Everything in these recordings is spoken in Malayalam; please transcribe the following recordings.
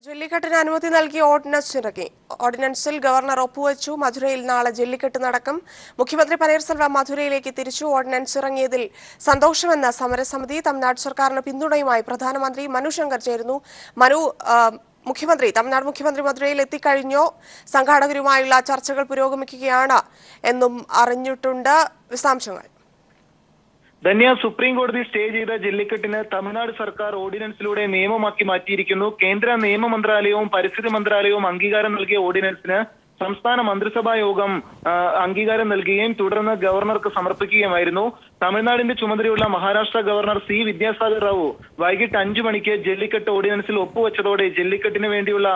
ജല്ലിക്കെട്ടിന് അനുമതി നൽകി ഓർഡിനൻസ് ഇറക്കി. ഓർഡിനൻസിൽ ഗവർണർ ഒപ്പുവച്ചു. മധുരയിൽ നാളെ ജല്ലിക്കെട്ട് നടക്കും. മുഖ്യമന്ത്രി പനീർസെൽവം മധുരയിലേക്ക് തിരിച്ചു. ഓർഡിനൻസ് ഇറങ്ങിയതിൽ സന്തോഷമെന്ന സമരസമിതി. തമിഴ്നാട് സർക്കാരിന് പിന്തുണയുമായി പ്രധാനമന്ത്രി മനു ശങ്കർ ചേരുന്നു. മനു, തമിഴ്നാട് മുഖ്യമന്ത്രി മധുരയിൽ എത്തിക്കഴിഞ്ഞോ? സംഘാടകരുമായുള്ള ചർച്ചകൾ പുരോഗമിക്കുകയാണ് എന്നും അറിഞ്ഞിട്ടുണ്ട്. വിശദാംശങ്ങൾ. ധന്യ, സുപ്രീം കോടതി സ്റ്റേ ചെയ്ത ജല്ലിക്കെട്ടിന് തമിഴ്നാട് സർക്കാർ ഓർഡിനൻസിലൂടെ നിയമമാക്കി മാറ്റിയിരിക്കുന്നു. കേന്ദ്ര നിയമ മന്ത്രാലയവും പരിസ്ഥിതി മന്ത്രാലയവും അംഗീകാരം നൽകിയ ഓർഡിനൻസിന് സംസ്ഥാന മന്ത്രിസഭാ യോഗം അംഗീകാരം നൽകുകയും തുടർന്ന് ഗവർണർക്ക് സമർപ്പിക്കുകയുമായിരുന്നു. തമിഴ്നാടിന്റെ ചുമതലയുള്ള മഹാരാഷ്ട്ര ഗവർണർ സി വിദ്യാസാഗർ റാവു വൈകിട്ട് 5 മണിക്ക് ജല്ലിക്കെട്ട് ഓർഡിനൻസിൽ ഒപ്പുവെച്ചതോടെ ജല്ലിക്കെട്ടിന് വേണ്ടിയുള്ള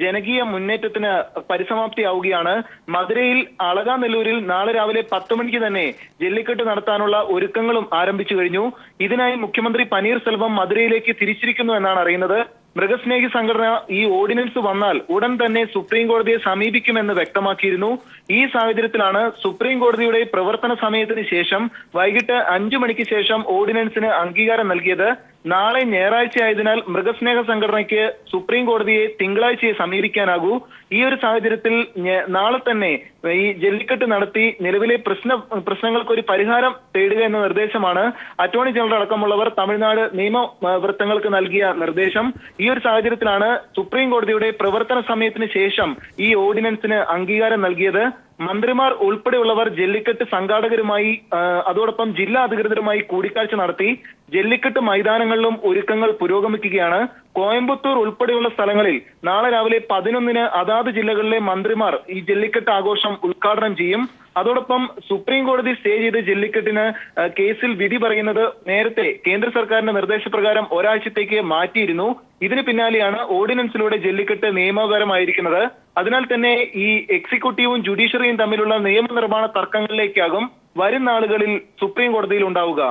ജനകീയ മുന്നേറ്റത്തിന് പരിസമാപ്തിയാവുകയാണ്. മധുരയിൽ അളകാനെല്ലൂരിൽ നാളെ രാവിലെ 10 മണിക്ക് തന്നെ ജല്ലിക്കെട്ട് നടത്താനുള്ള ഒരുക്കങ്ങളും ആരംഭിച്ചു കഴിഞ്ഞു. ഇതിനായി മുഖ്യമന്ത്രി പനീർസെൽവം മധുരയിലേക്ക് തിരിച്ചിരിക്കുന്നു എന്നാണ് അറിയുന്നത്. മൃഗസ്നേഹി സംഘടന ഈ ഓർഡിനൻസ് വന്നാൽ ഉടൻ തന്നെ സുപ്രീം കോടതിയെ സമീപിക്കുമെന്ന് വ്യക്തമാക്കിയിരുന്നു. ഈ സാഹചര്യത്തിലാണ് സുപ്രീം കോടതിയുടെ പ്രവർത്തന സമയത്തിന് ശേഷം വൈകിട്ട് 5 മണിക്ക് ശേഷം ഓർഡിനൻസിന് അംഗീകാരം നൽകിയത്. നാളെ ഞായറാഴ്ച ആയതിനാൽ മൃഗസ്നേഹ സംഘടനയ്ക്ക് സുപ്രീം കോടതിയെ തിങ്കളാഴ്ചയെ സമീപിക്കാനാകൂ. ഈ ഒരു സാഹചര്യത്തിൽ നാളെ തന്നെ ഈ ജല്ലിക്കെട്ട് നടത്തി നിലവിലെ പ്രശ്നങ്ങൾക്ക് ഒരു പരിഹാരം തേടുക എന്ന നിർദ്ദേശമാണ് അറ്റോർണി ജനറൽ അടക്കമുള്ളവർ തമിഴ്നാട് നിയമവൃത്തങ്ങൾക്ക് നൽകിയ നിർദ്ദേശം. ഈ ഒരു സാഹചര്യത്തിലാണ് സുപ്രീം കോടതിയുടെ പ്രവർത്തന സമയത്തിന് ശേഷം ഈ ഓർഡിനൻസിന് അംഗീകാരം നൽകിയത്. മന്ത്രിമാർ ഉൾപ്പെടെയുള്ളവർ ജല്ലിക്കെട്ട് സംഘാടകരുമായി അതോടൊപ്പം ജില്ലാ അധികൃതരുമായി കൂടിക്കാഴ്ച നടത്തി. ജല്ലിക്കെട്ട് മൈതാനങ്ങളിലും ഒരുക്കങ്ങൾ പുരോഗമിക്കുകയാണ്. കോയമ്പത്തൂർ ഉൾപ്പെടെയുള്ള സ്ഥലങ്ങളിൽ നാളെ രാവിലെ 11-ന് അതാത് ജില്ലകളിലെ മന്ത്രിമാർ ഈ ജല്ലിക്കെട്ട് ആഘോഷം ഉദ്ഘാടനം ചെയ്യും. അതോടൊപ്പം സുപ്രീം കോടതി സ്റ്റേ ചെയ്ത ജല്ലിക്കെട്ടിന് കേസിൽ വിധി പറയുന്നത് നേരത്തെ കേന്ദ്ര സർക്കാരിന്റെ നിർദ്ദേശപ്രകാരം ഒരാഴ്ചത്തേക്ക് മാറ്റിയിരുന്നു. ഇതിന് പിന്നാലെയാണ് ഓർഡിനൻസിലൂടെ ജല്ലിക്കെട്ട് നിയമപരമായിരിക്കുന്നത്. അതിനാൽ തന്നെ ഈ എക്സിക്യൂട്ടീവും ജുഡീഷ്യറിയും തമ്മിലുള്ള നിയമനിർമ്മാണ തർക്കങ്ങളിലേക്കാകും വരും നാളുകളിൽ സുപ്രീം കോടതിയിൽ ഉണ്ടാവുക.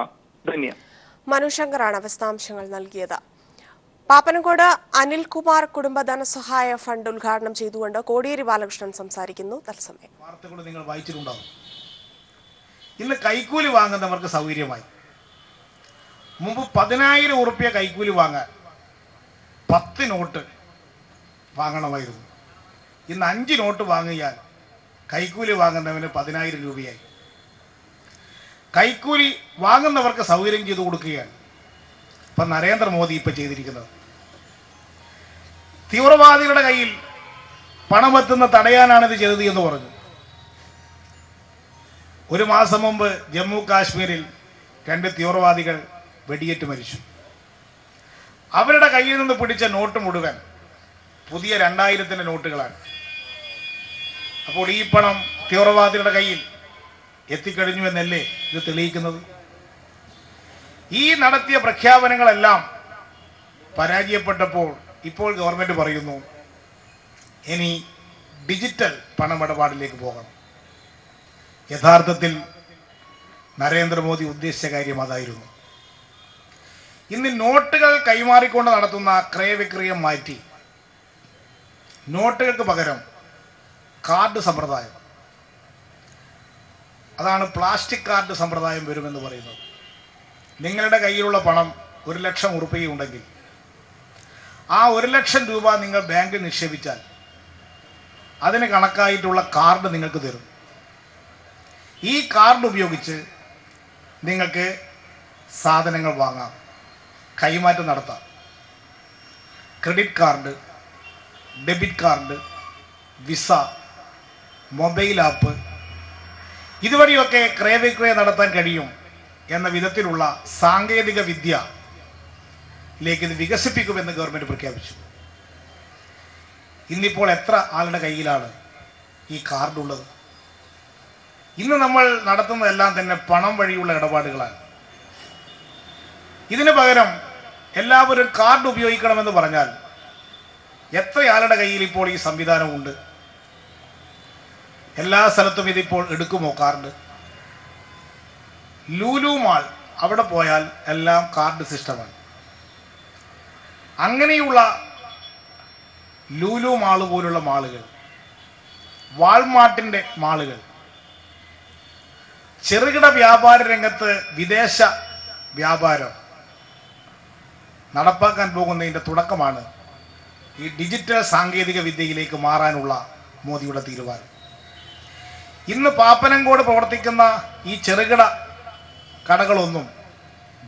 ധന്യ. മനു ശങ്കറാണ് വിശദാംശങ്ങൾ നൽകിയത്. പാപ്പനംകോട് അനിൽകുമാർ കുടുംബ ധനസഹായ ഫണ്ട് ഉദ്ഘാടനം ചെയ്തുകൊണ്ട് കോടിയേരി ബാലകൃഷ്ണൻ സംസാരിക്കുന്നു. തത്സമയം വാർത്തകൾ നിങ്ങൾ വായിച്ചിട്ടുണ്ടാവും. ഇന്ന് കൈക്കൂലി വാങ്ങുന്നവർക്ക് സൗകര്യമായി. മുമ്പ് 10,000 ഉറുപ്പ്യ കൈക്കൂലി വാങ്ങാൻ 10 നോട്ട് വാങ്ങണമായിരുന്നു. ഇന്ന് 5 നോട്ട് വാങ്ങിയാൽ കൈക്കൂലി വാങ്ങുന്നവന് 10,000 രൂപയായി. കൈക്കൂലി വാങ്ങുന്നവർക്ക് സൗകര്യം ചെയ്തു കൊടുക്കുകയാണ് ഇപ്പൊ നരേന്ദ്രമോദി ചെയ്തിരിക്കുന്നത്. തീവ്രവാദികളുടെ കയ്യിൽ പണമെത്തുന്ന തടയാനാണ് ഇത് ചെയ്തത് എന്ന് പറഞ്ഞു. 1 മാസം മുമ്പ് ജമ്മു കാശ്മീരിൽ 2 തീവ്രവാദികൾ വെടിയേറ്റ് മരിച്ചു. അവരുടെ കയ്യിൽ നിന്ന് പിടിച്ച നോട്ട് മുഴുവൻ പുതിയ 2000-ന്റെ നോട്ടുകളാണ്. അപ്പോൾ ഈ പണം തീവ്രവാദികളുടെ കയ്യിൽ എത്തിക്കഴിഞ്ഞു എന്നല്ലേ ഇത് തെളിയിക്കുന്നത്? ഈ നടത്തിയ പ്രഖ്യാപനങ്ങളെല്ലാം പരാജയപ്പെട്ടപ്പോൾ ഇപ്പോൾ ഗവൺമെന്റ് പറയുന്നു ഇനി ഡിജിറ്റൽ പണമിടപാടിലേക്ക് പോകണം. യഥാർത്ഥത്തിൽ നരേന്ദ്രമോദി ഉദ്ദേശിച്ച കാര്യം അതായിരുന്നു. ഇന്ന് നോട്ടുകൾ കൈമാറിക്കൊണ്ട് നടത്തുന്ന ക്രയവിക്രയം മാറ്റി നോട്ടുകൾക്ക് പകരം കാർഡ് സമ്പ്രദായം, അതാണ് പ്ലാസ്റ്റിക് കാർഡ് സമ്പ്രദായം വരുമെന്ന് പറയുന്നത്. നിങ്ങളുടെ കയ്യിലുള്ള പണം 1,00,000 ഉറുപ്പികയുണ്ടെങ്കിൽ ആ 1,00,000 രൂപ നിങ്ങൾ ബാങ്കിൽ നിക്ഷേപിച്ചാൽ അതിന് കണക്കായിട്ടുള്ള കാർഡ് നിങ്ങൾക്ക് തരും. ഈ കാർഡ് ഉപയോഗിച്ച് നിങ്ങൾക്ക് സാധനങ്ങൾ വാങ്ങാം, കൈമാറ്റം നടത്താം. Credit card, debit card, Visa, mobile app ഇതുവഴിയൊക്കെ ക്രയവിക്രയം നടത്താൻ കഴിയും എന്ന വിധത്തിലുള്ള സാങ്കേതിക വിദ്യയിലേക്ക് ഇത് വികസിപ്പിക്കുമെന്ന് ഗവൺമെന്റ് പ്രഖ്യാപിച്ചു. ഇന്നിപ്പോൾ എത്ര ആളുടെ കയ്യിലാണ് ഈ കാർഡുള്ളത്? ഇന്ന് നമ്മൾ നടത്തുന്നതെല്ലാം തന്നെ പണം വഴിയുള്ള ഇടപാടുകളാണ്. ഇതിനു പകരം എല്ലാവരും കാർഡ് ഉപയോഗിക്കണമെന്ന് പറഞ്ഞാൽ എത്ര ആളുടെ കയ്യിൽ ഇപ്പോൾ ഈ സംവിധാനമുണ്ട്? എല്ലാ സ്ഥലത്തും ഇതിപ്പോൾ എടുക്കുമോ കാർഡ്? ലൂലു മാൾ അവിടെ പോയാൽ എല്ലാം കാർഡ് സിസ്റ്റമാണ്. അങ്ങനെയുള്ള ലൂലു മാള് പോലുള്ള മാളുകൾ, വാൾമാർട്ടിന്റെ മാളുകൾ, ചെറുകിട വ്യാപാര രംഗത്ത് വിദേശ വ്യാപാരം നടപ്പാക്കാൻ പോകുന്നതിന്റെ തുടക്കമാണ് ഈ ഡിജിറ്റൽ സാങ്കേതിക വിദ്യയിലേക്ക് മാറാനുള്ള മോദിയുടെ തീരുമാനം. ഇന്ന് പാപ്പനംകോട് പ്രവർത്തിക്കുന്ന ഈ ചെറുകിട കടകളൊന്നും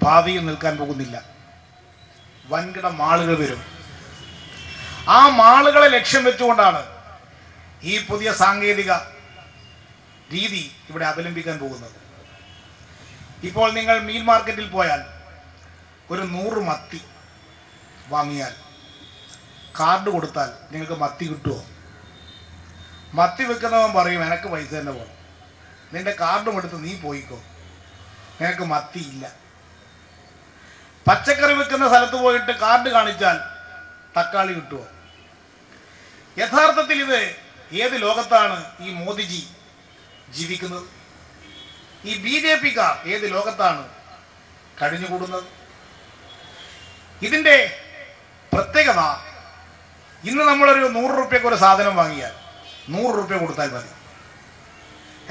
ഭാവിയിൽ നിൽക്കാൻ പോകുന്നില്ല. വൻകിട മാളുകൾ വരും. ആ മാളുകളെ ലക്ഷ്യം വെച്ചുകൊണ്ടാണ് ഈ പുതിയ സാങ്കേതിക രീതി ഇവിടെ അവലംബിക്കാൻ പോകുന്നത്. ഇപ്പോൾ നിങ്ങൾ മീൻ മാർക്കറ്റിൽ പോയാൽ ഒരു 100 മത്തി വാങ്ങിയാൽ കാർഡ് കൊടുത്താൽ നിങ്ങൾക്ക് മത്തി കിട്ടുമോ? മത്തി വെക്കുന്നവൻ പറയും എനിക്ക് പൈസ തന്നെ പോകണം, നിന്റെ കാർഡും എടുത്ത് നീ പോയിക്കോ, നിനക്ക് മത്തി ഇല്ല. പച്ചക്കറി വെക്കുന്ന സ്ഥലത്ത് പോയിട്ട് കാർഡ് കാണിച്ചാൽ തക്കാളി കിട്ടുമോ? യഥാർത്ഥത്തിൽ ഇത് ഏത് ലോകത്താണ് ഈ മോദിജി ജീവിക്കുന്നത്? ഈ BJP-ക്കാർ ഏത് ലോകത്താണ് കഴിഞ്ഞുകൂടുന്നത്? ഇതിൻ്റെ പ്രത്യേകത, ഇന്ന് നമ്മളൊരു 100 രൂപയ്ക്ക് ഒരു സാധനം വാങ്ങിയാൽ 100 രൂപ കൊടുത്താൽ മതി.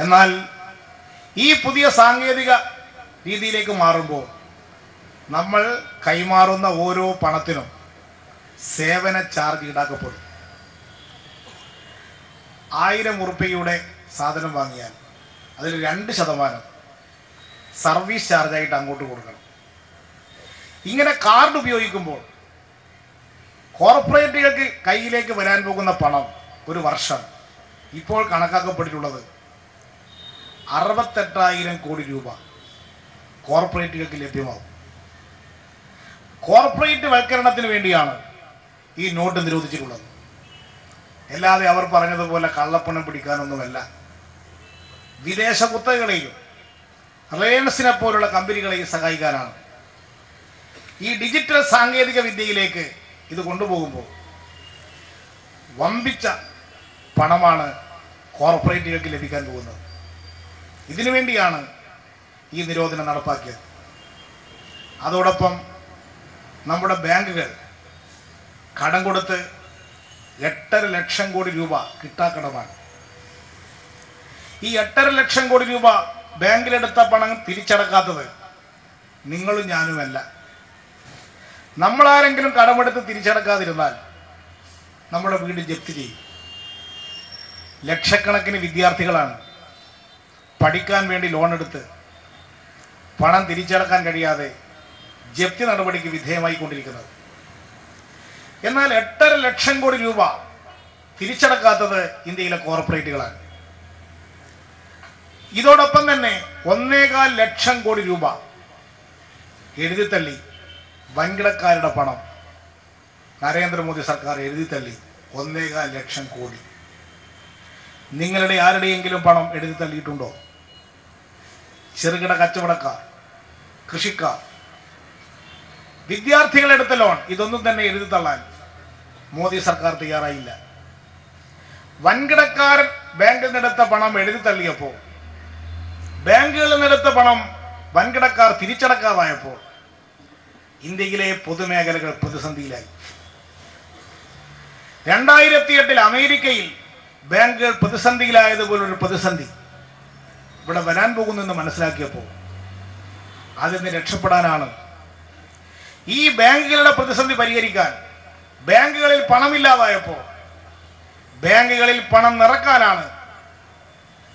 എന്നാൽ ഈ പുതിയ സാങ്കേതിക രീതിയിലേക്ക് മാറുമ്പോൾ നമ്മൾ കൈമാറുന്ന ഓരോ പണത്തിനും സേവന ചാർജ് ഈടാക്കപ്പെടും. 1000 രൂപയുടെ സാധനം വാങ്ങിയാൽ അതിൽ 2% സർവീസ് ചാർജായിട്ട് അങ്ങോട്ട് കൊടുക്കണം. ഇങ്ങനെ കാർഡ് ഉപയോഗിക്കുമ്പോൾ കോർപ്പറേറ്റുകൾക്ക് കയ്യിലേക്ക് വരാൻ പോകുന്ന പണം ഒരു വർഷം ഇപ്പോൾ കണക്കാക്കപ്പെട്ടിട്ടുള്ളത് 68,000 കോടി രൂപ കോർപ്പറേറ്റുകൾക്ക് ലഭ്യമാകും. കോർപ്പറേറ്റ് വൽക്കരണത്തിന് വേണ്ടിയാണ് ഈ നോട്ട് നിരോധിച്ചിട്ടുള്ളത്. അല്ലാതെ അവർ പറഞ്ഞതുപോലെ കള്ളപ്പണം പിടിക്കാനൊന്നുമല്ല. വിദേശ കുത്തകളെയും റിലയൻസിനെ പോലുള്ള കമ്പനികളെയും സഹായിക്കാനാണ്. ഈ ഡിജിറ്റൽ സാങ്കേതിക വിദ്യയിലേക്ക് ഇത് കൊണ്ടുപോകുമ്പോൾ വമ്പിച്ച പണമാണ് കോർപ്പറേറ്റുകൾക്ക് ലഭിക്കാൻ പോകുന്നത്. ഇതിനു വേണ്ടിയാണ് ഈ നിരോധനം നടപ്പാക്കിയത്. അതോടൊപ്പം നമ്മുടെ ബാങ്കുകൾ കടം കൊടുത്ത് 8.5 ലക്ഷം കോടി രൂപ കിട്ടാക്കടമാണ്. ഈ 8.5 ലക്ഷം കോടി രൂപ ബാങ്കിലെടുത്ത പണം തിരിച്ചടക്കാത്തത് നിങ്ങളും ഞാനുമല്ല. നമ്മളാരെങ്കിലും കടമെടുത്ത് തിരിച്ചടക്കാതിരുന്നാൽ നമ്മുടെ വീട് ജപ്തി ചെയ്യും. ലക്ഷക്കണക്കിന് വിദ്യാർത്ഥികളാണ് പഠിക്കാൻ വേണ്ടി ലോൺ എടുത്ത് പണം തിരിച്ചടക്കാൻ കഴിയാതെ ജപ്തി നടപടിക്ക് വിധേയമായിക്കൊണ്ടിരിക്കുന്നത്. എന്നാൽ 8.5 ലക്ഷം കോടി രൂപ തിരിച്ചടക്കാത്തത് ഇന്ത്യയിലെ കോർപ്പറേറ്റുകളാണ്. ഇതോടൊപ്പം തന്നെ 1.25 ലക്ഷം കോടി രൂപ എഴുതിത്തള്ളി വൻകിടക്കാരുടെ പണം നരേന്ദ്രമോദി സർക്കാർ എഴുതിത്തള്ളി. 1.25 ലക്ഷം കോടി. നിങ്ങളുടെ ആരുടെയെങ്കിലും പണം എഴുതിത്തള്ളിയിട്ടുണ്ടോ? ചെറുകിട കച്ചവടക്കാർ, കൃഷിക്കാർ, വിദ്യാർത്ഥികളെടുത്ത ലോൺ, ഇതൊന്നും തന്നെ എഴുതിത്തള്ളാൻ മോദി സർക്കാർ തയ്യാറായില്ല. വൻകിടക്കാരൻ ബാങ്കിൽ നിന്നെടുത്ത പണം എഴുതിത്തള്ളിയപ്പോൾ, ബാങ്കുകളിൽ നിന്നെടുത്ത പണം വൻകിടക്കാർ തിരിച്ചടക്കാതായപ്പോൾ ഇന്ത്യയിലെ പൊതുമേഖലകൾ പ്രതിസന്ധിയിലായി. 2008 അമേരിക്കയിൽ ബാങ്കുകൾ പ്രതിസന്ധിയിലായതുപോലൊരു പ്രതിസന്ധി ഇവിടെ വരാൻ പോകുന്നെന്ന് മനസ്സിലാക്കിയപ്പോൾ അതിൽ നിന്ന് രക്ഷപ്പെടാനാണ്, ഈ ബാങ്കുകളുടെ പ്രതിസന്ധി പരിഹരിക്കാൻ ബാങ്കുകളിൽ പണമില്ലാതായപ്പോൾ ബാങ്കുകളിൽ പണം നിറക്കാനാണ്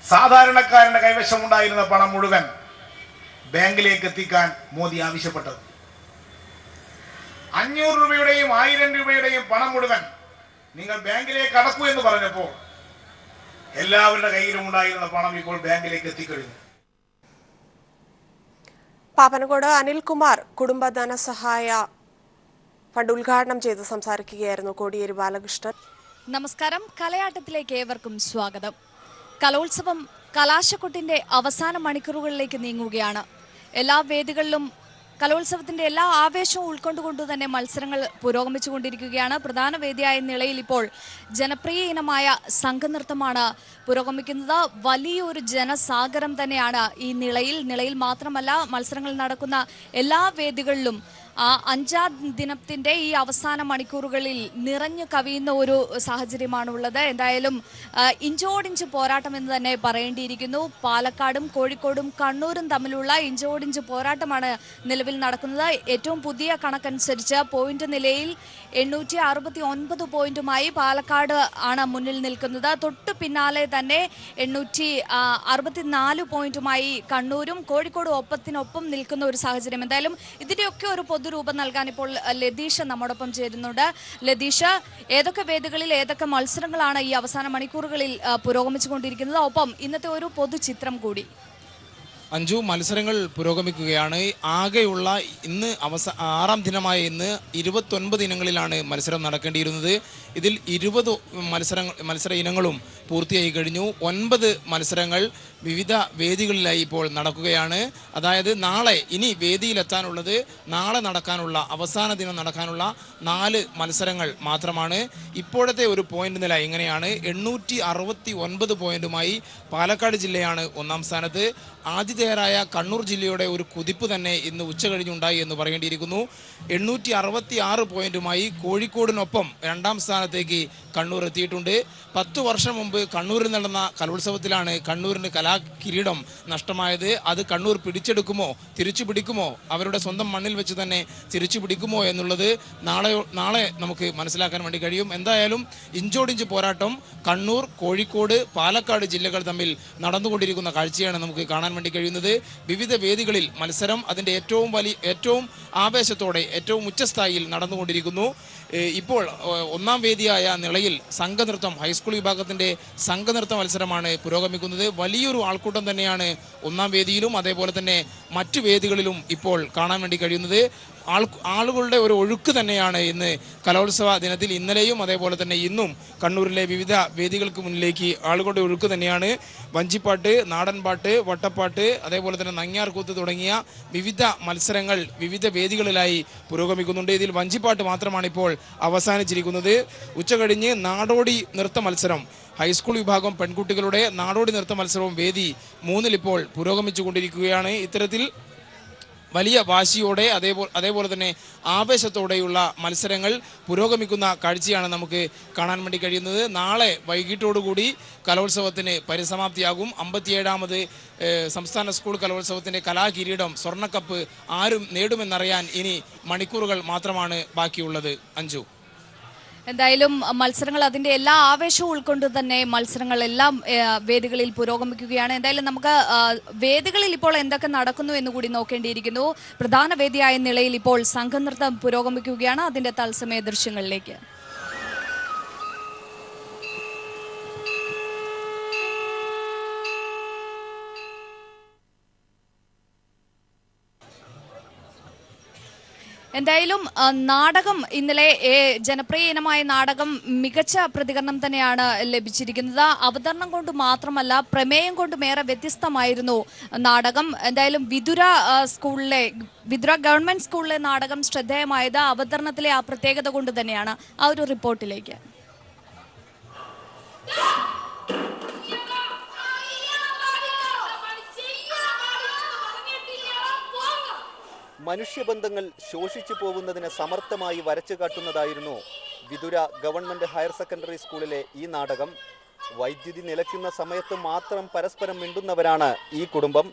സാധാരണക്കാരന്റെ കൈവശം ഉണ്ടായിരുന്ന പണം മുഴുവൻ ബാങ്കിലേക്ക് എത്തിക്കാൻ മോദി ആവശ്യപ്പെട്ടത്. 500 രൂപയുടെയും 1000 രൂപയുടെയും പണം മുഴുവൻ നിങ്ങൾ ബാങ്കിലേക്ക് അടക്കൂ എന്ന് പറഞ്ഞപ്പോൾ എല്ലാവരുടെ കയ്യിലും ഉണ്ടായിരുന്ന പണം ഇപ്പോൾ ബാങ്കിലേക്ക് എത്തിക്കഴിഞ്ഞു. പാപ്പനംകോട് അനിൽകുമാർ കുടുംബ ധനസഹായ ഫണ്ട് ഉദ്ഘാടനം ചെയ്ത് സംസാരിക്കുകയായിരുന്നു. കോടിയേരി ബാലകൃഷ്ണൻ. നമസ്കാരം. കലയാട്ടത്തിലേക്ക് ഏവർക്കും സ്വാഗതം. കലോത്സവം കലാശക്കൊട്ടിന്റെ അവസാന മണിക്കൂറുകളിലേക്ക് നീങ്ങുകയാണ്. എല്ലാ വേദികളിലും കലോത്സവത്തിന്റെ എല്ലാ ആവേശവും ഉൾക്കൊണ്ടുകൊണ്ട് തന്നെ മത്സരങ്ങൾ പുരോഗമിച്ചുകൊണ്ടിരിക്കുകയാണ്. പ്രധാന വേദിയായ നിളയിൽ ഇപ്പോൾ ജനപ്രിയ ഇനമായ സംഘനൃത്തമാണ് പുരോഗമിക്കുന്നത്. വലിയൊരു ജനസാഗരം തന്നെയാണ് ഈ നിളയിൽ മാത്രമല്ല മത്സരങ്ങൾ നടക്കുന്ന എല്ലാ വേദികളിലും അഞ്ചാം ദിനത്തിന്റെ ഈ അവസാന മണിക്കൂറുകളിൽ നിറഞ്ഞു കവിയുന്ന ഒരു സാഹചര്യമാണുള്ളത്. എന്തായാലും ഇഞ്ചോടിഞ്ച് പോരാട്ടം എന്ന് തന്നെ പറയേണ്ടിയിരിക്കുന്നു. പാലക്കാടും കോഴിക്കോടും കണ്ണൂരും തമ്മിലുള്ള ഇഞ്ചോടിഞ്ച് പോരാട്ടമാണ് നിലവിൽ നടക്കുന്നത്. ഏറ്റവും പുതിയ കണക്കനുസരിച്ച് പോയിന്റ് നിലയിൽ 869 പോയിന്റുമായി പാലക്കാട് ആണ് മുന്നിൽ നിൽക്കുന്നത്. തൊട്ടു പിന്നാലെ തന്നെ 864 പോയിന്റുമായി കണ്ണൂരും കോഴിക്കോടും ഒപ്പത്തിനൊപ്പം നിൽക്കുന്ന ഒരു സാഹചര്യം. എന്തായാലും ഇതിന്റെയൊക്കെ ഒരു പൊതുരൂപം നൽകാൻ ഇപ്പോൾ ലതീഷ് നമ്മോടൊപ്പം ചേരുന്നുണ്ട്. ലതീഷ്, ഏതൊക്കെ വേദികളിൽ ഏതൊക്കെ മത്സരങ്ങളാണ് ഈ അവസാന മണിക്കൂറുകളിൽ പുരോഗമിച്ചുകൊണ്ടിരിക്കുന്നത്? ഒപ്പം ഇന്നത്തെ ഒരു പൊതുചിത്രം കൂടി. അഞ്ചു, മത്സരങ്ങൾ പുരോഗമിക്കുകയാണ്. ആകെയുള്ള ഇന്ന് ആറാം ദിനമായ ഇന്ന് 29 ഇനങ്ങളിലാണ് മത്സരം നടക്കേണ്ടിയിരുന്നത്. ഇതിൽ 20 മത്സര ഇനങ്ങളും പൂർത്തിയായി കഴിഞ്ഞു. 9 മത്സരങ്ങൾ വിവിധ വേദികളിലായി ഇപ്പോൾ നടക്കുകയാണ്. അതായത് ഇനി വേദിയിലെത്താനുള്ളത് നാളെ നടക്കാനുള്ള അവസാന ദിനം നടക്കാനുള്ള 4 മത്സരങ്ങൾ മാത്രമാണ്. ഇപ്പോഴത്തെ ഒരു പോയിന്റ് നില ഇങ്ങനെയാണ്. 869 പോയിന്റുമായി പാലക്കാട് ജില്ലയാണ് ഒന്നാം സ്ഥാനത്ത്. ആതിഥേയരായ കണ്ണൂർ ജില്ലയുടെ ഒരു കുതിപ്പ് തന്നെ ഇന്ന് ഉച്ചകഴിഞ്ഞുണ്ടായി എന്ന് പറയേണ്ടിയിരിക്കുന്നു. 866 പോയിന്റുമായി കോഴിക്കോടിനൊപ്പം രണ്ടാം സ്ഥാനത്തേക്ക് കണ്ണൂർ എത്തിയിട്ടുണ്ട്. 10 വർഷം മുമ്പ് കണ്ണൂരിൽ നടന്ന കലോത്സവത്തിലാണ് കണ്ണൂരിന് കലാകിരീടം നഷ്ടമായത്. അത് കണ്ണൂർ പിടിച്ചെടുക്കുമോ, തിരിച്ചു പിടിക്കുമോ, അവരുടെ സ്വന്തം മണ്ണിൽ വെച്ച് തന്നെ തിരിച്ചു പിടിക്കുമോ എന്നുള്ളത് നാളെ നമുക്ക് മനസ്സിലാക്കാൻ വേണ്ടി കഴിയും. എന്തായാലും ഇഞ്ചോടിഞ്ച് പോരാട്ടം കണ്ണൂർ, കോഴിക്കോട്, പാലക്കാട് ജില്ലകൾ തമ്മിൽ നടന്നുകൊണ്ടിരിക്കുന്ന കാഴ്ചയാണ് നമുക്ക് കാണാൻ വേണ്ടി കഴിയുന്നത്. വിവിധ വേദികളിൽ മത്സരം അതിൻ്റെ ഏറ്റവും ആവേശത്തോടെ ഏറ്റവും ഉച്ചസ്ഥായിയിൽ നടന്നുകൊണ്ടിരിക്കുന്നു. ഇപ്പോൾ ഒന്നാം വേദിയായ നിളയിൽ സംഘനൃത്തം, ഹൈസ്കൂൾ വിഭാഗത്തിൻ്റെ സംഘനൃത്ത മത്സരമാണ് പുരോഗമിക്കുന്നത്. വലിയൊരു ആൾക്കൂട്ടം തന്നെയാണ് ഒന്നാം വേദിയിലും അതേപോലെ തന്നെ മറ്റു വേദികളിലും ഇപ്പോൾ കാണാൻ വേണ്ടി കഴിയുന്നത്. ആളുകളുടെ ഒരു ഒഴുക്ക് തന്നെയാണ് ഇന്ന് കലോത്സവ ദിനത്തിൽ. ഇന്നലെയും അതേപോലെ തന്നെ ഇന്നും കണ്ണൂരിലെ വിവിധ വേദികൾക്ക് മുന്നിലേക്ക് ആളുകളുടെ ഒഴുക്ക് തന്നെയാണ്. വഞ്ചിപ്പാട്ട്, നാടൻപാട്ട്, വട്ടപ്പാട്ട്, അതേപോലെ തന്നെ നങ്ങ്യാർകൂത്ത് തുടങ്ങിയ വിവിധ മത്സരങ്ങൾ വിവിധ വേദികളിലായി പുരോഗമിക്കുന്നുണ്ട്. ഇതിൽ വഞ്ചിപ്പാട്ട് മാത്രമാണ് ഇപ്പോൾ അവസാനിച്ചിരിക്കുന്നത്. ഉച്ചകഴിഞ്ഞ് നാടോടി നൃത്ത മത്സരം, ഹൈസ്കൂൾ വിഭാഗം പെൺകുട്ടികളുടെ നാടോടി നൃത്ത മത്സരവും വേദി 3 ഇപ്പോൾ പുരോഗമിച്ചു കൊണ്ടിരിക്കുകയാണ്. ഇത്തരത്തിൽ വലിയ വാശിയോടെ അതേപോലെ തന്നെ ആവേശത്തോടെയുള്ള മത്സരങ്ങൾ പുരോഗമിക്കുന്ന കാഴ്ചയാണ് നമുക്ക് കാണാൻ വേണ്ടി കഴിയുന്നത്. നാളെ വൈകിട്ടോടുകൂടി കലോത്സവത്തിന് പരിസമാപ്തിയാകും. 57ാമത് സംസ്ഥാന സ്കൂൾ കലോത്സവത്തിൻ്റെ കലാകിരീടം, സ്വർണ്ണക്കപ്പ് ആരും നേടുമെന്നറിയാൻ ഇനി മണിക്കൂറുകൾ മാത്രമാണ് ബാക്കിയുള്ളത്. അഞ്ജു, എന്തായാലും മത്സരങ്ങൾ അതിന്റെ എല്ലാ ആവേശവും ഉൾക്കൊണ്ട് തന്നെ മത്സരങ്ങൾ എല്ലാം വേദികളിൽ പുരോഗമിക്കുകയാണ്. എന്തായാലും നമുക്ക് വേദികളിൽ ഇപ്പോൾ എന്തൊക്കെ നടക്കുന്നു എന്ന് കൂടി നോക്കേണ്ടിയിരിക്കുന്നു. പ്രധാന വേദിയായ നിലയിൽ ഇപ്പോൾ സംഘനൃത്തം പുരോഗമിക്കുകയാണ്. അതിന്റെ തത്സമയ ദൃശ്യങ്ങളിലേക്ക്. എന്തായാലും നാടകം ഇന്നലെ ജനപ്രിയ ഇനമായ നാടകം മികച്ച പ്രതികരണം തന്നെയാണ് ലഭിച്ചിരിക്കുന്നത്. അവതരണം കൊണ്ട് മാത്രമല്ല, പ്രമേയം കൊണ്ടും ഏറെ വ്യത്യസ്തമായിരുന്നു നാടകം. എന്തായാലും വിതുര ഗവൺമെന്റ് സ്കൂളിലെ നാടകം ശ്രദ്ധേയമായത് അവതരണത്തിലെ ആ പ്രത്യേകത കൊണ്ട് തന്നെയാണ്. ആ ഒരു റിപ്പോർട്ടിലേക്ക്. മനുഷ്യബന്ധങ്ങൾ ശോഷിച്ചു പോകുന്നതിന് സമർത്ഥമായി വരച്ചു കാട്ടുന്നതായിരുന്നു വിതുര ഗവൺമെന്റ് ഹയർ സെക്കൻഡറി സ്കൂളിലെ ഈ നാടകം. വൈദ്യുതി നിലയ്ക്കുന്ന സമയത്ത് മാത്രം പരസ്പരം മിണ്ടുന്നവരാണ് ഈ കുടുംബം.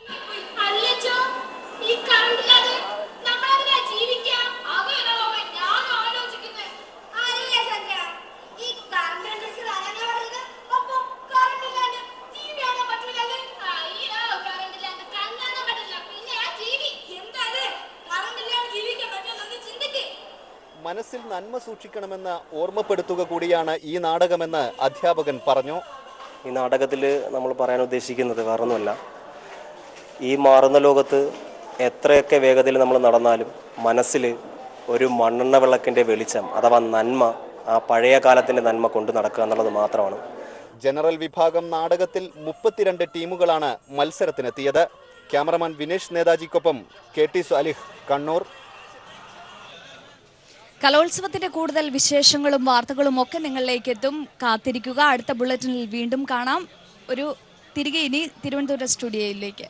മനസ്സിൽ നന്മ സൂക്ഷിക്കണമെന്ന് ഓർമ്മപ്പെടുത്തുക കൂടിയാണ് ഈ നാടകമെന്ന് അധ്യാപകൻ പറഞ്ഞു. ഈ നാടകത്തിൽ നമ്മൾ പറയാൻ ഉദ്ദേശിക്കുന്നത് വേറൊന്നുമല്ല, ഈ മാറുന്ന ലോകത്ത് എത്രയൊക്കെ വേഗതയിൽ നമ്മൾ നടന്നാലും മനസ്സിൽ ഒരു മണ്ണെണ്ണ വിളക്കിൻ്റെ വെളിച്ചം അഥവാ നന്മ, ആ പഴയ കാലത്തിൻ്റെ നന്മ കൊണ്ടു നടക്കുക എന്നുള്ളത് മാത്രമാണ്. ജനറൽ വിഭാഗം നാടകത്തിൽ 32 ടീമുകളാണ് മത്സരത്തിനെത്തിയത്. ക്യാമറമാൻ വിനേഷ് നേതാജിക്കൊപ്പം KT സാലിഹ്, കണ്ണൂർ. കലോത്സവത്തിന്റെ കൂടുതൽ വിശേഷങ്ങളും വാർത്തകളും ഒക്കെ നിങ്ങളിലേക്ക് എത്തും. കാത്തിരിക്കുക. അടുത്ത ബുള്ളറ്റിനിൽ വീണ്ടും കാണാം. തിരികെ ഇനി തിരുവനന്തപുരം സ്റ്റുഡിയോയിലേക്ക്.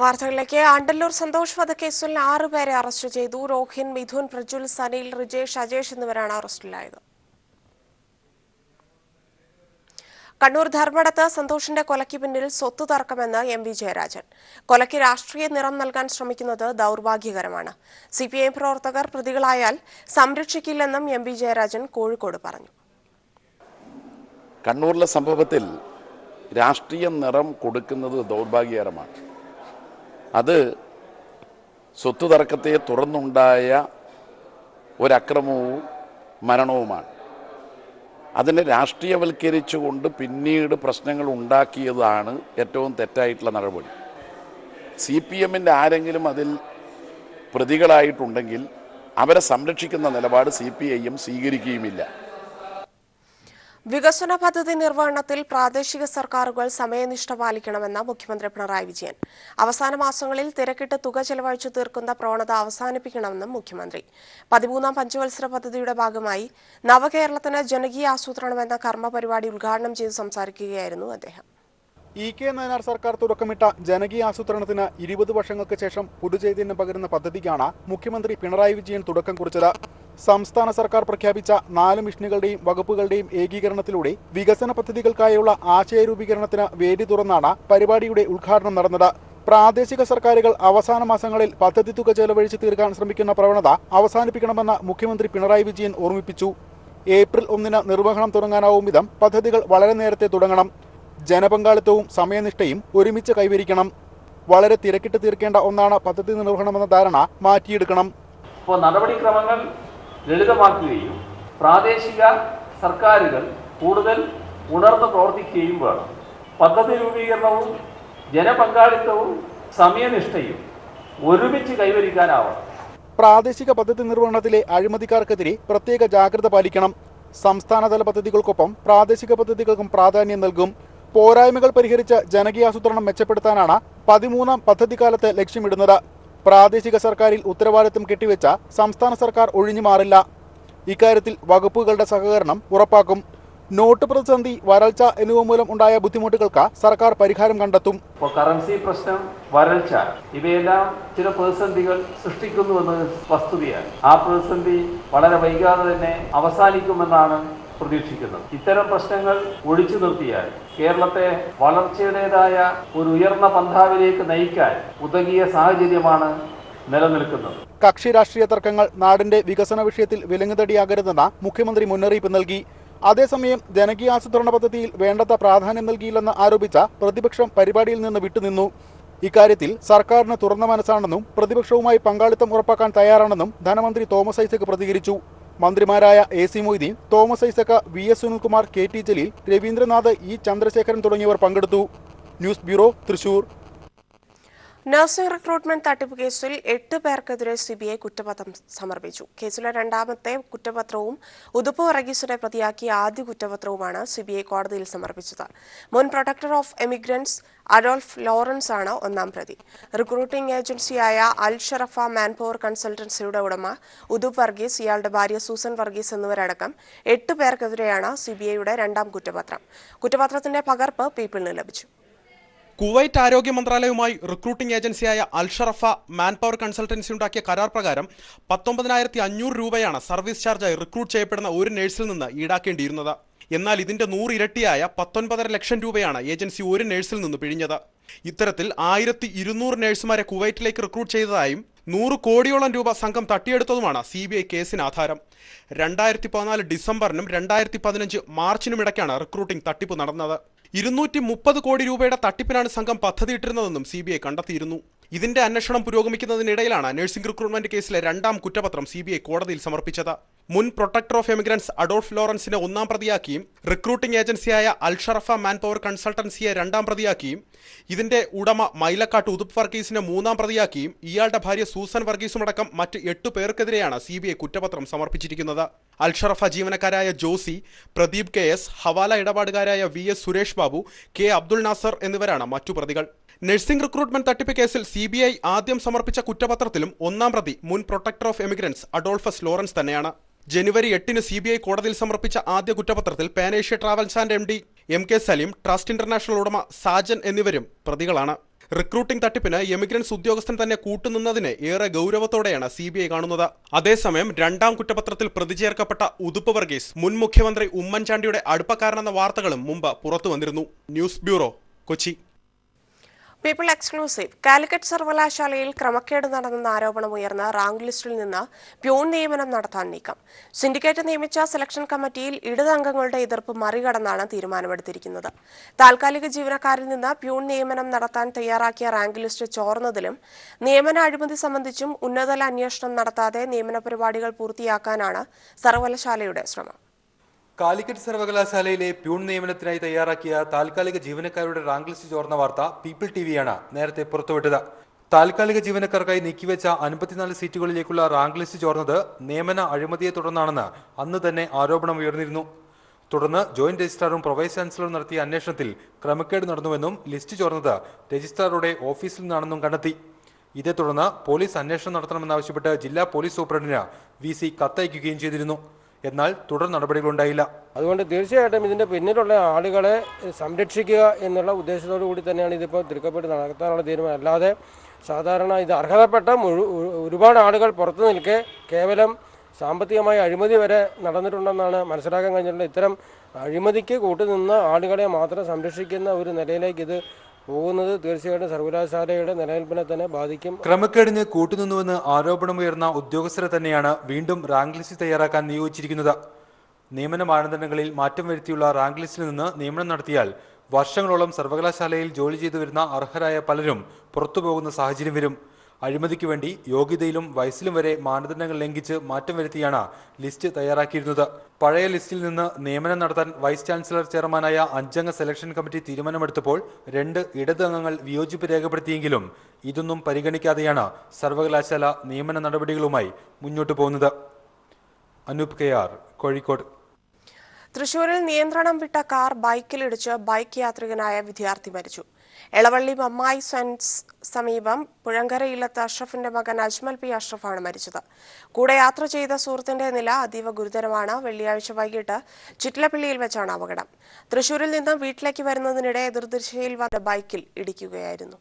വാർത്തകളിലേക്ക്. ആണ്ടല്ലൂർ സന്തോഷ് വധക്കേസിൽ 6 പേരെ അറസ്റ്റ് ചെയ്തു. രോഹിൻ, മിഥുൻ, പ്രജുൽ, സനിൽ, റിജേഷ്, അജേഷ് എന്നിവരാണ് അറസ്റ്റിലായത്. കണ്ണൂർ ധർമ്മടത്ത് സന്തോഷിന്റെ കൊലയ്ക്ക് പിന്നിൽ സ്വത്ത് തർക്കമെന്ന് എം.വി. ജയരാജൻ. കൊലയ്ക്ക് രാഷ്ട്രീയ നിറം നൽകാൻ ശ്രമിക്കുന്നത് ദൗർഭാഗ്യകരമാണ്. CPI പ്രവർത്തകർ പ്രതികളായാൽ സംരക്ഷിക്കില്ലെന്നും എം.വി. ജയരാജൻ കോഴിക്കോട് പറഞ്ഞു. കണ്ണൂരിലെ സംഭവത്തിൽ രാഷ്ട്രീയ നിറം കൊടുക്കുന്നത് ദൗർഭാഗ്യകരമാണ്. അത് സ്വത്ത് തർക്കത്തെ തുറന്നുണ്ടായ ഒരക്രമവും മരണവുമാണ്. അതിനെ രാഷ്ട്രീയവൽക്കരിച്ചുകൊണ്ട് പിന്നീട് പ്രശ്നങ്ങൾ ഉണ്ടാക്കിയതാണ് ഏറ്റവും തെറ്റായിട്ടുള്ള നടപടി. CPM-ൻ്റെ ആരെങ്കിലും അതിൽ പ്രതികളായിട്ടുണ്ടെങ്കിൽ അവരെ സംരക്ഷിക്കുന്ന നിലപാട് CPIM സ്വീകരിക്കുകയുമില്ല. വികസന പദ്ധതി നിർവഹണത്തിൽ പ്രാദേശിക സർക്കാരുകൾ സമയനിഷ്ഠ പാലിക്കണമെന്ന് മുഖ്യമന്ത്രി പിണറായി വിജയൻ. അവസാന മാസങ്ങളിൽ തിരക്കിട്ട് തുക ചെലവഴിച്ചു തീർക്കുന്ന പ്രവണത അവസാനിപ്പിക്കണമെന്നും മുഖ്യമന്ത്രി. 13ാം പഞ്ചവത്സര പദ്ധതിയുടെ ഭാഗമായി നവകേരളത്തിന് ജനകീയ ആസൂത്രണം എന്ന കർമ്മ പരിപാടി ഉദ്ഘാടനം ചെയ്ത് സംസാരിക്കുകയായിരുന്നു അദ്ദേഹം. EK നായനാർ സർക്കാർ തുടക്കമിട്ട ജനകീയ ആസൂത്രണത്തിന് 20 വർഷങ്ങൾക്ക് ശേഷം പുതുചൈതന്യം പകരുന്ന പദ്ധതിക്കാണ് മുഖ്യമന്ത്രി പിണറായി വിജയൻ തുടക്കം കുറിച്ചത്. സംസ്ഥാന സർക്കാർ പ്രഖ്യാപിച്ച 4 മിഷനുകളുടെയും വകുപ്പുകളുടെയും ഏകീകരണത്തിലൂടെ വികസന പദ്ധതികൾക്കായുള്ള ആശയരൂപീകരണത്തിന് വേദി തുറന്നാണ് പരിപാടിയുടെ ഉദ്ഘാടനം നടന്നത്. പ്രാദേശിക സർക്കാരുകൾ അവസാന മാസങ്ങളിൽ പദ്ധതി തുക ചെലവഴിച്ച് തീർക്കാൻ ശ്രമിക്കുന്ന പ്രവണത അവസാനിപ്പിക്കണമെന്ന് മുഖ്യമന്ത്രി പിണറായി വിജയൻ ഓർമ്മിപ്പിച്ചു. ഏപ്രിൽ 1-ന് നിർവഹണം തുടങ്ങാനാവും വിധം പദ്ധതികൾ വളരെ നേരത്തെ തുടങ്ങണം. ജനപങ്കാളിത്തവും സമയനിഷ്ഠയും ഒരുമിച്ച് കൈവരിക്കണം. വളരെ തിരക്കിട്ട് തീർക്കേണ്ട ഒന്നാണ് പദ്ധതി നിർവഹണമെന്ന ധാരണ മാറ്റിയെടുക്കണം. ഇപ്പോൾ നടപടിക്രമങ്ങൾ ലളിതമാക്കുകയും പ്രാദേശിക സർക്കാരുകൾ കൂടുതൽ ഉണർന്ന് പ്രവർത്തിക്കുകയും വേണം. പദ്ധതി രൂപീകരണവും ജനപങ്കാളിത്തവും സമയനിഷ്ഠയും ഒരുമിച്ച് കൈവരിക്കാനാവണം. പ്രാദേശിക പദ്ധതി നിർവഹണത്തിലെ അഴിമതിക്കാർക്കെതിരെ പ്രത്യേക ജാഗ്രത പാലിക്കണം. സംസ്ഥാനതല പദ്ധതികൾക്കൊപ്പം പ്രാദേശിക പദ്ധതികൾക്കും പ്രാധാന്യം നൽകും. പോരായ്മകൾ പരിഹരിച്ച് ജനകീയാസൂത്രണം മെച്ചപ്പെടുത്താനാണ് 13ാം പദ്ധതിക്കാലത്ത് ലക്ഷ്യമിടുന്നത്. പ്രാദേശിക സർക്കാരിൽ ഉത്തരവാദിത്തം കെട്ടിവെച്ച സംസ്ഥാന സർക്കാർ ഒഴിഞ്ഞു മാറില്ല. ഇക്കാര്യത്തിൽ വകുപ്പുകളുടെ സഹകരണം ഉറപ്പാക്കും. നോട്ട് പ്രതിസന്ധി, വരൾച്ച എന്നിവ മൂലം ഉണ്ടായ ബുദ്ധിമുട്ടുകൾക്ക് സർക്കാർ പരിഹാരം കണ്ടെത്തും. കറൻസി പ്രശ്നം, വരൾച്ച ഇവയെല്ലാം ചില പ്രതിസന്ധികൾ സൃഷ്ടിക്കുന്നുവെന്ന് വസ്തുതയാണ്. ആ പ്രതിസന്ധി വളരെ വൈകാതെ തന്നെ അവസാനിക്കുമെന്നാണ് പ്രതീക്ഷിക്കുന്നത്. ഇത്തരം പ്രശ്നങ്ങൾ ഒഴിച്ചു നിർത്തിയാൽ കേരളത്തെ വളർച്ചയുടേതായ ഒരു ഉയർന്ന പന്ഥാവിലേക്ക് നയിക്കാൻ ഉതകിയ സാഹചര്യമാണ് നിലനിൽക്കുന്നത്. കക്ഷി രാഷ്ട്രീയ തർക്കങ്ങൾ നാടിന്റെ വികസന വിഷയത്തിൽ വിലങ്ങുതടിയാകരുതെന്ന് മുഖ്യമന്ത്രി മുന്നറിയിപ്പ് നൽകി. അതേസമയം ജനകീയാസൂത്രണ പദ്ധതിയിൽ വേണ്ടത്ര പ്രാധാന്യം നൽകിയില്ലെന്ന് ആരോപിച്ച പ്രതിപക്ഷം പരിപാടിയിൽ നിന്ന് വിട്ടുനിന്നു. ഇക്കാര്യത്തിൽ സർക്കാരിന് തുറന്ന മനസ്സാണെന്നും പ്രതിപക്ഷവുമായി പങ്കാളിത്തം ഉറപ്പാക്കാൻ തയ്യാറാണെന്നും ധനമന്ത്രി തോമസ് ഐസക് പ്രതികരിച്ചു. മന്ത്രിമാരായ AC Moideen, Thomas Isaac, VS Sunilkumar, KT Jaleel, Raveendranath, E Chandrasekharan തുടങ്ങിയവർ പങ്കെടുത്തു. News bureau, Thrissur. Nursing recruitment തട്ടിപ്പ് കേസിൽ 8 പേർക്കെതിരെ CBI കുറ്റപത്രം സമർപ്പിച്ചു. കേസിലെ രണ്ടാമത്തെ കുറ്റപത്രവും ഉതുപ്പ് വർഗീസിനെ പ്രതിയാക്കിയ ആദ്യ കുറ്റപത്രവുമാണ് CBI കോടതിയിൽ സമർപ്പിച്ചത്. മുൻ protector of emigrants Adolf Lawrence ആണ് ഒന്നാം പ്രതി. റിക്രൂട്ടിംഗ് ഏജൻസിയായ അൽ ഷറഫ മാൻപവർ കൺസൾട്ടൻസിയുടെ ഉടമ ഉതുപ്പ് വർഗീസ്, ഇയാളുടെ ഭാര്യ സൂസൻ വർഗീസ് എന്നിവരടക്കം 8 പേർക്കെതിരെയാണ് CBIയുടെ രണ്ടാം കുറ്റപത്രം. കുറ്റപത്രത്തിന്റെ പകർപ്പ് പീപ്പിളിന് ലഭിച്ചു. കുവൈറ്റ് ആരോഗ്യ മന്ത്രാലയവുമായി റിക്രൂട്ടിംഗ് ഏജൻസിയായ അൽ ഷറഫ മാൻപവർ കൺസൾട്ടൻസി ഉണ്ടാക്കിയ കരാർ പ്രകാരം 19,500 രൂപയാണ് സർവീസ് ചാർജായി റിക്രൂട്ട് ചെയ്യപ്പെടുന്ന ഒരു നഴ്സിൽ നിന്ന് ഈടാക്കേണ്ടിയിരുന്നത്. എന്നാൽ ഇതിന്റെ 100 ഇരട്ടിയായ 19.5 ലക്ഷം രൂപയാണ് ഏജൻസി ഒരു നഴ്സിൽ നിന്ന് പിഴിഞ്ഞത്. ഇത്തരത്തിൽ 1200 നഴ്സുമാരെ കുവൈറ്റിലേക്ക് റിക്രൂട്ട് ചെയ്തതായും 100 കോടിയോളം രൂപ സംഘം തട്ടിയെടുത്തതുമാണ് CBI കേസിന് ആധാരം. 2014 ഡിസംബറിനും 2015 മാർച്ചിനും ഇടയ്ക്കാണ് റിക്രൂട്ടിംഗ് തട്ടിപ്പ് നടന്നത്. 230 കോടി രൂപയുടെ തട്ടിപ്പിനാണ് സംഘം പദ്ധതിയിട്ടിരുന്നതെന്നും CBI കണ്ടെത്തിയിരുന്നു. ഇതിന്റെ അന്വേഷണം പുരോഗമിക്കുന്നതിനിടയിലാണ് നഴ്സിംഗ് റിക്രൂട്ട്മെന്റ് കേസിലെ രണ്ടാം കുറ്റപത്രം CBI കോടതിയിൽ സമർപ്പിച്ചത്. മുൻ പ്രൊട്ടക്ടർ ഓഫ് എമിഗ്രൻസ് അഡോൾഫ് ലോറൻസിനെ ഒന്നാം പ്രതിയാക്കിയും റിക്രൂട്ടിംഗ് ഏജൻസിയായ അൽ ഷറഫ മാൻപവർ കൺസൾട്ടൻസിയെ രണ്ടാം പ്രതിയാക്കിയും ഇതിന്റെ ഉടമ മൈലക്കാട്ട് ഉതുപ്പ് വർഗീസിനെ മൂന്നാം പ്രതിയാക്കിയും ഇയാളുടെ ഭാര്യ സൂസൻ വർഗീസുമടക്കം മറ്റ് 8 പേർക്കെതിരെയാണ് CBI കുറ്റപത്രം സമർപ്പിച്ചിരിക്കുന്നത്. അൽ ഷറഫ ജീവനക്കാരായ ജോസി, പ്രദീപ് KS, ഹവാല ഇടപാടുകാരായ VS സുരേഷ് ബാബു, K അബ്ദുൾ നാസർ എന്നിവരാണ് മറ്റു പ്രതികൾ. നഴ്സിംഗ് റിക്രൂട്ട്മെന്റ് തട്ടിപ്പ് കേസിൽ CBI ആദ്യം സമർപ്പിച്ച കുറ്റപത്രത്തിലും ഒന്നാം പ്രതി മുൻ protector of emigrants Adolphus Lawrence തന്നെയാണ്. ജനുവരി 8-ന് CBI കോടതിയിൽ സമർപ്പിച്ച ആദ്യ കുറ്റപത്രത്തിൽ Panacea Travels and MD MK Salim, Trust International ഉടമ സാജൻ എന്നിവരും പ്രതികളാണ്. റിക്രൂട്ടിംഗ് തട്ടിപ്പിന് എമിഗ്രൻസ് ഉദ്യോഗസ്ഥൻ തന്നെ കൂട്ടുനിന്നതിനെ ഏറെ ഗൗരവത്തോടെയാണ് CBI കാണുന്നത്. അതേസമയം രണ്ടാം കുറ്റപത്രത്തിൽ പ്രതി ചേർക്കപ്പെട്ട ഉതുപ്പ് വർഗീസ് മുൻ മുഖ്യമന്ത്രി ഉമ്മൻചാണ്ടിയുടെ അടുപ്പക്കാരനെന്ന വാർത്തകളും മുമ്പ് പുറത്തു വന്നിരുന്നു. News bureau, Kochi. People exclusive. Calicut സർവകലാശാലയിൽ ക്രമക്കേട് നടന്നെന്ന ആരോപണമുയർന്ന റാങ്ക് ലിസ്റ്റിൽ നിന്ന് പ്യൂൺ നിയമനം നടത്താൻ നീക്കം. സിൻഡിക്കേറ്റ് നിയമിച്ച സെലക്ഷൻ കമ്മിറ്റിയിൽ ഇടത് അംഗങ്ങളുടെ എതിർപ്പ് മറികടന്നാണ് തീരുമാനമെടുത്തിരിക്കുന്നത്. താൽക്കാലിക ജീവനക്കാരിൽ നിന്ന് പ്യൂൺ നിയമനം നടത്താൻ തയ്യാറാക്കിയ റാങ്ക് ലിസ്റ്റ് ചോർന്നതിലും നിയമന അഴിമതി സംബന്ധിച്ചും ഉന്നതതല അന്വേഷണം നടത്താതെ നിയമന പരിപാടികൾ പൂർത്തിയാക്കാനാണ് സർവകലാശാലയുടെ ശ്രമം. കാലിക്കറ്റ് സർവകലാശാലയിലെ പ്യൂൺ നിയമനത്തിനായി തയ്യാറാക്കിയ താൽക്കാലിക ജീവനക്കാരുടെ റാങ്ക് ലിസ്റ്റ് ചോർന്ന വാർത്ത പീപ്പിൾ ടിവിയാണ് നേരത്തെ പുറത്തുവിട്ടത്. താൽക്കാലിക ജീവനക്കാർക്കായി നീക്കിവെച്ച 54 സീറ്റുകളിലേക്കുള്ള റാങ്ക് ലിസ്റ്റ് ചോർന്നത് നിയമന അഴിമതിയെ തുടർന്നാണെന്ന് അന്ന് തന്നെ ആരോപണം ഉയർന്നിരുന്നു. തുടർന്ന് ജോയിന്റ് രജിസ്ട്രാറും പ്രൊവൈസ് ചാൻസലറും നടത്തിയ അന്വേഷണത്തിൽ ക്രമക്കേട് നടന്നുവെന്നും ലിസ്റ്റ് ചോർന്നത് രജിസ്ട്രാറുടെ ഓഫീസിൽ നിന്നാണെന്നും കണ്ടെത്തി. ഇതേ തുടർന്ന് പോലീസ് അന്വേഷണം നടത്തണമെന്നാവശ്യപ്പെട്ട് ജില്ലാ പോലീസ് സൂപ്രണ്ടിന് VC കത്തയക്കുകയും ചെയ്തിരുന്നു. എന്നാൽ തുടർ നടപടികളുണ്ടായില്ല. അതുകൊണ്ട് തീർച്ചയായിട്ടും ഇതിൻ്റെ പിന്നിലുള്ള ആളുകളെ സംരക്ഷിക്കുക എന്നുള്ള ഉദ്ദേശത്തോടു കൂടി തന്നെയാണ് ഇതിപ്പോൾ തിരുക്കപ്പെട്ട് നടത്താനുള്ള തീരുമാനം. അല്ലാതെ സാധാരണ ഇത് അർഹതപ്പെട്ട ഒരുപാട് ആളുകൾ പുറത്തു നിൽക്കെ കേവലം സാമ്പത്തികമായ അഴിമതി വരെ നടന്നിട്ടുണ്ടെന്നാണ് മനസ്സിലാക്കാൻ കഴിഞ്ഞിട്ടുള്ളത്. ഇത്തരം അഴിമതിക്ക് കൂട്ടുനിന്ന ആളുകളെ മാത്രം സംരക്ഷിക്കുന്ന ഒരു നിലയിലേക്ക് ഇത് പോകുന്നത് തീർച്ചയായിട്ടും സർവകലാശാലയുടെ നിലനിൽപ്പിനെ തന്നെ ബാധിക്കും. ക്രമക്കേടിന് കൂട്ടുനിന്നുവെന്ന് ആരോപണമുയർന്ന ഉദ്യോഗസ്ഥരെ തന്നെയാണ് വീണ്ടും റാങ്ക് ലിസ്റ്റ് തയ്യാറാക്കാൻ നിയോഗിച്ചിരിക്കുന്നത്. നിയമന മാനദണ്ഡങ്ങളിൽ മാറ്റം വരുത്തിയുള്ള റാങ്ക് ലിസ്റ്റിൽ നിന്ന് നിയമനം നടത്തിയാൽ വർഷങ്ങളോളം സർവകലാശാലയിൽ ജോലി ചെയ്തു വരുന്ന അർഹരായ പലരും പുറത്തുപോകുന്ന സാഹചര്യം വരും. അഴിമതിക്ക് വേണ്ടി യോഗ്യതയിലും വയസ്സിലും വരെ മാനദണ്ഡങ്ങൾ ലംഘിച്ച് മാറ്റം വരുത്തിയാണ് ലിസ്റ്റ് തയ്യാറാക്കിയിരുന്നത്. പഴയ ലിസ്റ്റിൽ നിന്ന് നിയമനം നടത്താൻ വൈസ് ചാൻസലർ ചെയർമാനായ 5-അംഗ സെലക്ഷൻ കമ്മിറ്റി തീരുമാനമെടുത്തപ്പോൾ 2 ഇടത് അംഗങ്ങൾ വിയോജിപ്പ് രേഖപ്പെടുത്തിയെങ്കിലും ഇതൊന്നും പരിഗണിക്കാതെയാണ് സർവകലാശാല നിയമന നടപടികളുമായി മുന്നോട്ടു പോകുന്നത്. അനൂപ് KR, കോഴിക്കോട്. തൃശൂരിൽ നിയന്ത്രണം വിട്ട കാർ ബൈക്കിലിടിച്ച് ബൈക്ക് യാത്രികനായ വിദ്യാർത്ഥി മരിച്ചു. എളവള്ളി മമ്മായി സെൻസ് സമീപം പുഴങ്കരയിലത്ത് അഷ്റഫിന്റെ മകൻ അജ്മൽ P. അഷ്റഫാണ് മരിച്ചത്. കൂടെ യാത്ര ചെയ്ത സുഹൃത്തിന്റെ നില അതീവ ഗുരുതരമാണ്. വെള്ളിയാഴ്ച വൈകിട്ട് ചിറ്റിലപ്പള്ളിയിൽ വെച്ചാണ് അപകടം. തൃശൂരിൽ നിന്ന് വീട്ടിലേക്ക് വരുന്നതിനിടെ എതിർദിശയിൽ വന്ന ബൈക്കിൽ ഇടിക്കുകയായിരുന്നു.